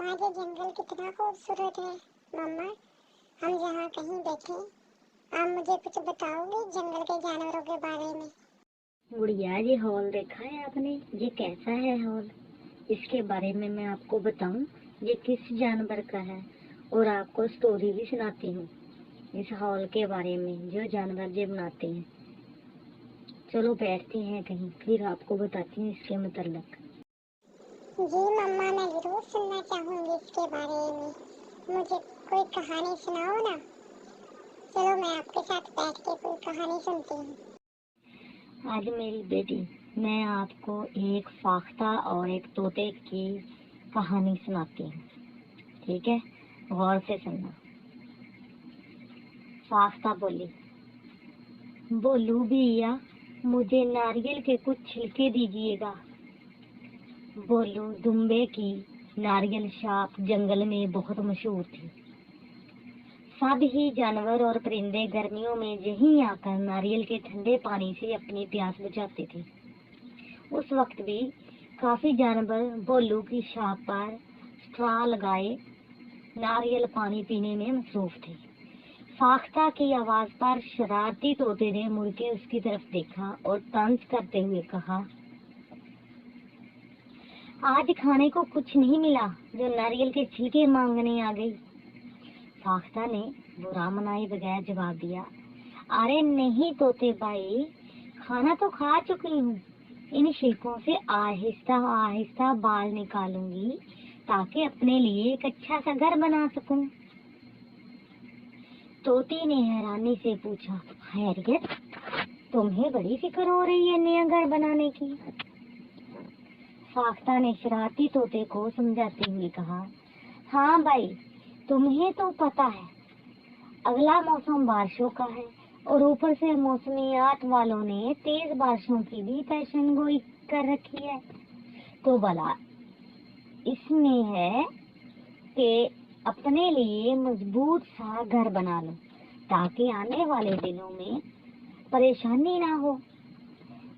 मम्मा ये जंगल कितना खूबसूरत है। मम्मा हम यहाँ कहीं बैठे, आप मुझे कुछ बताओगे जंगल के जानवरों के बारे में? गुड़िया, ये हॉल देखा है आपने? ये कैसा है हॉल? इसके बारे में मैं आपको बताऊं ये किस जानवर का है, और आपको स्टोरी भी सुनाती हूँ इस हॉल के बारे में जो जानवर ये बनाते हैं। चलो बैठते हैं कहीं, फिर आपको बताती हूँ इसके मतलब। जी मम्मा, मैं जरूर सुनना चाहूंगी इसके बारे में। मुझे कोई कहानी सुनाओ ना। चलो मैं आपके साथ बैठ के कोई कहानी सुनती हूँ। आज मेरी बेटी, मैं आपको एक फाख्ता और एक तोते की कहानी सुनाती हूँ, ठीक है? गौर से सुनना। फाख्ता बोली, बोलू भैया मुझे नारियल के कुछ छिलके दीजिएगा। बोलू दुम्बे की नारियल शाप जंगल में बहुत मशहूर थी। सब ही जानवर और परिंदे गर्मियों में यहीं आकर नारियल के ठंडे पानी से अपनी प्यास बुझाते थे। उस वक्त भी काफी जानवर बोलू की शाप पर स्ट्रॉ लगाए नारियल पानी पीने में मसरूफ थे। फाख्ता की आवाज पर शरारती तोते ने मुड़ के उसकी तरफ देखा और तंज करते हुए कहा, आज खाने को कुछ नहीं मिला जो नारियल के छिलके मांगने आ गई। फाख्ता ने बुरा मनाए बगैर जवाब दिया, अरे नहीं तोते भाई, खाना तो खा चुकी हूँ। इन छिलकों से आहिस्ता आहिस्ता बाल निकालूंगी ताकि अपने लिए एक अच्छा सा घर बना सकूं। तोती ने हैरानी से पूछा, हैरियत, तुम्हें बड़ी फिक्र हो रही है नया घर बनाने की? फाख्ता ने शरारती तोते को समझाते हुए कहा, हाँ भाई, तुम्हें तो पता है अगला मौसम बारिशों का है, और ऊपर से मौसमियात वालों ने तेज बारिशों की भी पेशन गोई कर रखी है। तो भला इसमें है कि अपने लिए मजबूत सा घर बना लो ताकि आने वाले दिनों में परेशानी ना हो।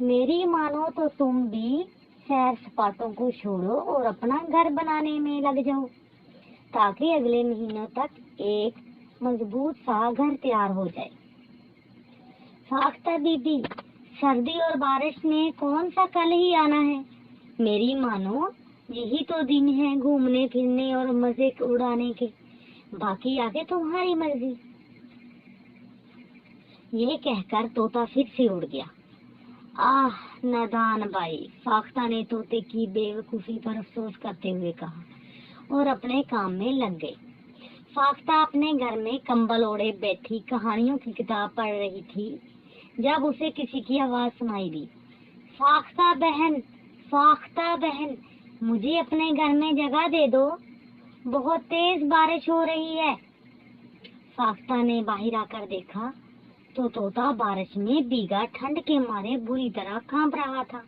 मेरी मानो तो तुम भी सैर सपाटों को छोड़ो और अपना घर बनाने में लग जाओ ताकि अगले महीनों तक एक मजबूत सा घर तैयार हो जाए। फाख्ता दीदी, सर्दी और बारिश में कौन सा कल ही आना है? मेरी मानो यही तो दिन है घूमने फिरने और मजे उड़ाने के, बाकी आगे तुम्हारी मर्जी। ये कहकर तोता फिर से उड़ गया। आह नादान भाई, फाख्ता ने तोते की बेवकूफी पर अफसोस करते हुए कहा और अपने काम में लग गई। फाख्ता अपने घर में कंबल ओढ़े बैठी कहानियों की किताब पढ़ रही थी जब उसे किसी की आवाज सुनाई दी, फाख्ता बहन, फाख्ता बहन, मुझे अपने घर में जगह दे दो, बहुत तेज बारिश हो रही है। फाख्ता ने बाहर आकर देखा तो तोता बारिश में भीगा ठंड के मारे बुरी तरह कांप रहा था।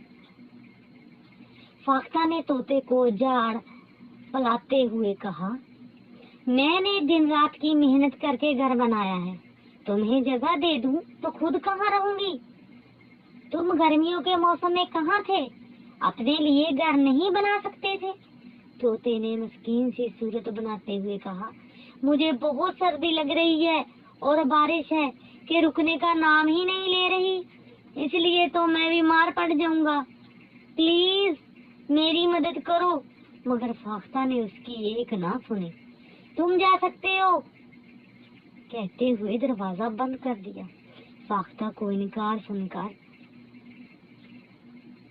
फाख्ता ने तोते को झाड़ पलाते हुए कहा, मैंने दिन रात की मेहनत करके घर बनाया है, तुम्हें जगह दे दूं तो खुद कहाँ रहूंगी? तुम गर्मियों के मौसम में कहाँ थे? अपने लिए घर नहीं बना सकते थे? तोते ने मस्कीन सी सूरत बनाते हुए कहा, मुझे बहुत सर्दी लग रही है और बारिश है कि रुकने का नाम ही नहीं ले रही, इसलिए तो मैं बीमार पड़ जाऊंगा, प्लीज मेरी मदद करो। मगर फाख्ता ने उसकी एक ना सुनी। तुम जा सकते हो, कहते हुए दरवाजा बंद कर दिया। फाख्ता को इनकार सुनकर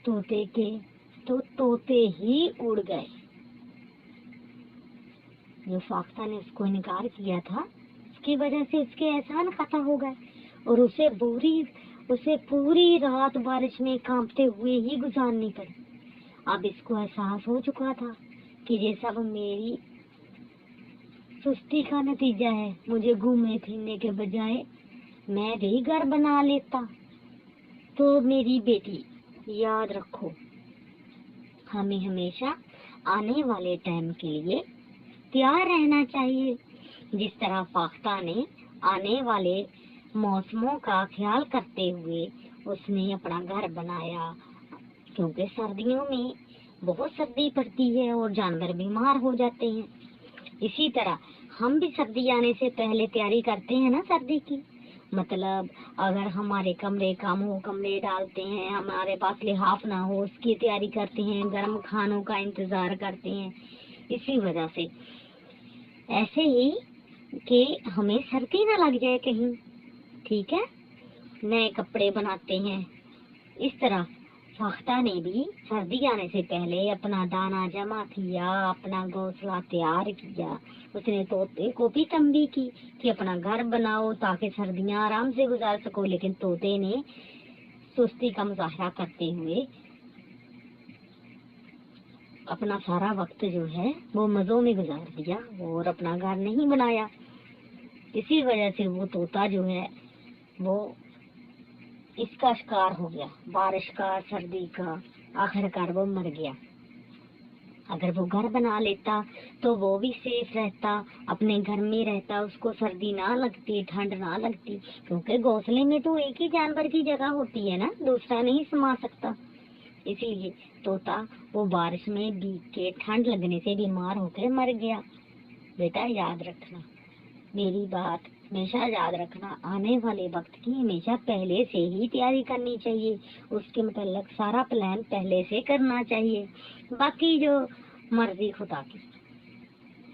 तोते ही उड़ गए। जो फाख्ता ने उसको इनकार किया था उसकी वजह से उसके एहसान खता हो गए और उसे पूरी रात बारिश में कांपते हुए ही गुजारनी पड़ी। अब इसको एहसास हो चुका था कि ये सब मेरी सुस्ती का नतीजा है। मुझे घूमने फिरने के बजाय मैं भी घर बना लेता। तो मेरी बेटी, याद रखो, हमें हमेशा आने वाले टाइम के लिए तैयार रहना चाहिए। जिस तरह फाख्ता ने आने वाले मौसमों का ख्याल करते हुए उसने अपना घर बनाया, क्योंकि सर्दियों में बहुत सर्दी पड़ती है और जानवर बीमार हो जाते हैं। इसी तरह हम भी सर्दी आने से पहले तैयारी करते हैं ना सर्दी की। मतलब अगर हमारे कमरे कम हो, कमरे डालते हैं, हमारे पास लिहाफ ना हो, उसकी तैयारी करते हैं, गर्म खानों का इंतजार करते हैं। इसी वजह से ऐसे ही कि हमें सर्दी ना लग जाए कहीं, ठीक है, नए कपड़े बनाते हैं। इस तरह फाख्ता ने भी सर्दी आने से पहले अपना दाना जमा किया, अपना घोंसला तैयार किया। उसने तोते को भी तंबीह की कि अपना घर बनाओ ताकि सर्दियां आराम से गुजार सको, लेकिन तोते ने सुस्ती का मुजाहरा करते हुए अपना सारा वक्त जो है वो मजों में गुजार दिया और अपना घर नहीं बनाया। इसी वजह से वो तोता जो है वो इसका शिकार हो गया, बारिश का, सर्दी का, आखिरकार वो मर गया। अगर वो घर बना लेता तो वो भी सेफ रहता, अपने घर में रहता, उसको सर्दी ना लगती, ठंड ना लगती, क्योंकि घोंसले में तो एक ही जानवर की जगह होती है ना, दूसरा नहीं समा सकता। इसीलिए तोता वो बारिश में भीग के ठंड लगने से बीमार होकर मर गया। बेटा याद रखना, मेरी बात हमेशा याद रखना, आने वाले वक्त की हमेशा पहले से ही तैयारी करनी चाहिए, उसके मतलब सारा प्लान पहले से करना चाहिए। बाकी जो मर्जी खुदा की,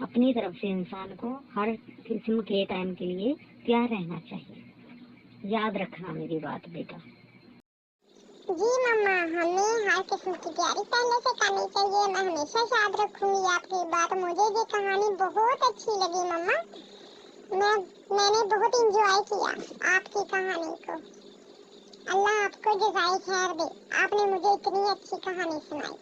अपनी तरफ से इंसान को हर किस्म के टाइम के लिए तैयार रहना चाहिए। याद रखना मेरी बात बेटा। जी मम्मा, हमें हर किस्म की तैयारी पहले से करनी चाहिए। मैं हमेशा याद रखूंगी आपकी बात। मुझे ये कहानी बहुत अच्छी लगी मम्मा। मैंने बहुत इंजॉय किया आपकी कहानी को। अल्लाह आपको जज़ाए खैर दे, आपने मुझे इतनी अच्छी कहानी सुनाई।